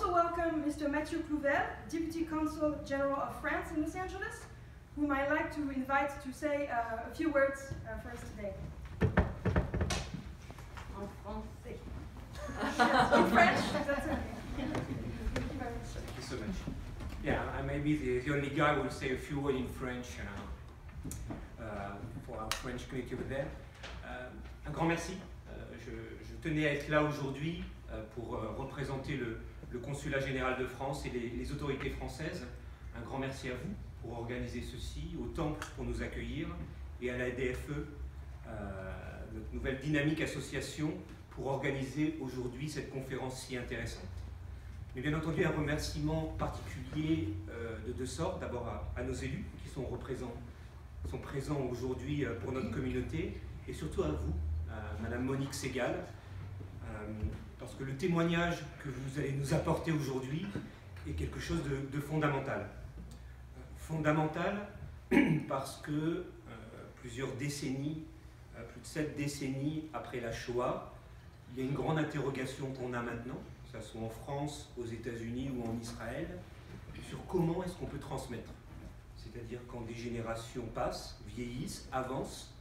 also welcome Mr. Mathieu Clouvel, Deputy Consul General of France in Los Angeles, whom I'd like to invite to say a few words for us today. En français. In French, that's okay. Thank you very much. Thank you so much. Yeah, I may be the only guy who will say a few words in French for our French community over there. Un grand merci. Je tenais à être là aujourd'hui pour représenter le Consulat général de France et les autorités françaises. Un grand merci à vous pour organiser ceci, au Temple pour nous accueillir et à la DFE, notre nouvelle dynamique association, pour organiser aujourd'hui cette conférence si intéressante. Mais bien entendu, un remerciement particulier de deux sortes. D'abord à nos élus qui sont présents aujourd'hui pour notre communauté, et surtout à vous, à Madame Monique Segal, parce que le témoignage que vous allez nous apporter aujourd'hui est quelque chose de fondamental. Fondamental parce que plusieurs décennies, plus de 7 décennies après la Shoah, il y a une grande interrogation qu'on a maintenant, que ce soit en France, aux États-Unis ou en Israël, sur comment est-ce qu'on peut transmettre. C'est-à-dire quand des générations passent, vieillissent, avancent,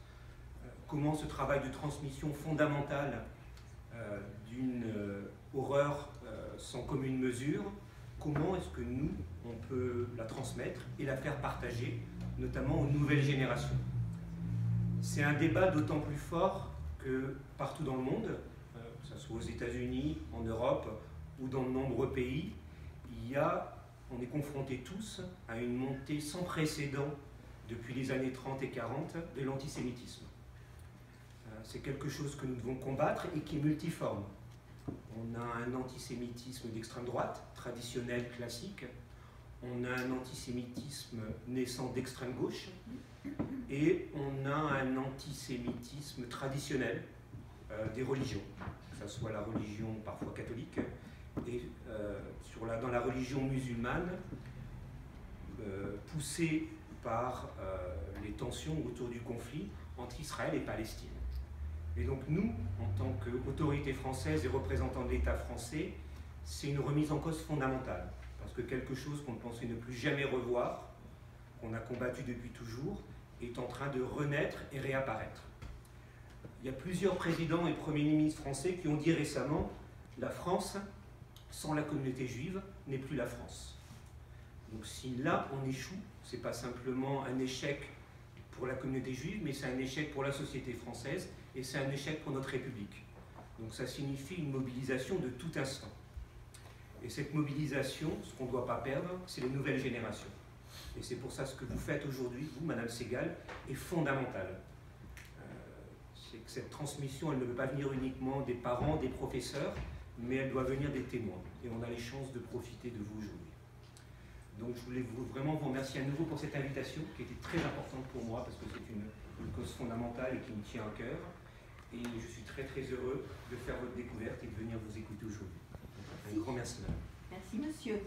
comment ce travail de transmission fondamentale d'une horreur sans commune mesure, comment est-ce que nous, on peut la transmettre et la faire partager, notamment aux nouvelles générations. C'est un débat d'autant plus fort que partout dans le monde, que ce soit aux États-Unis, en Europe ou dans de nombreux pays, on est confrontés tous à une montée sans précédent depuis les années 30 et 40 de l'antisémitisme. C'est quelque chose que nous devons combattre et qui est multiforme. On a un antisémitisme d'extrême droite, traditionnel, classique. On a un antisémitisme naissant d'extrême gauche. Et on a un antisémitisme traditionnel des religions, que ce soit la religion parfois catholique, et dans la religion musulmane, poussée par les tensions autour du conflit entre Israël et Palestine. Et donc nous, en tant qu'autorité française et représentants de l'État français, c'est une remise en cause fondamentale, parce que quelque chose qu'on pensait ne plus jamais revoir, qu'on a combattu depuis toujours, est en train de renaître et réapparaître. Il y a plusieurs présidents et premiers ministres français qui ont dit récemment « La France, sans la communauté juive, n'est plus la France ». Donc si là on échoue, ce n'est pas simplement un échec pour la communauté juive, mais c'est un échec pour la société française et c'est un échec pour notre République. Donc ça signifie une mobilisation de tout instant. Et cette mobilisation, ce qu'on ne doit pas perdre, c'est les nouvelles générations. Et c'est pour ça que ce que vous faites aujourd'hui, vous, Madame Segal, est fondamental. C'est que cette transmission, elle ne peut pas venir uniquement des parents, des professeurs, mais elle doit venir des témoins. Et on a les chances de profiter de vous aujourd'hui. Donc je voulais vraiment vous remercier à nouveau pour cette invitation qui était très importante pour moi parce que c'est une cause fondamentale et qui me tient à cœur. Et je suis très très heureux de faire votre découverte et de venir vous écouter aujourd'hui. Un grand merci, madame. Merci, monsieur.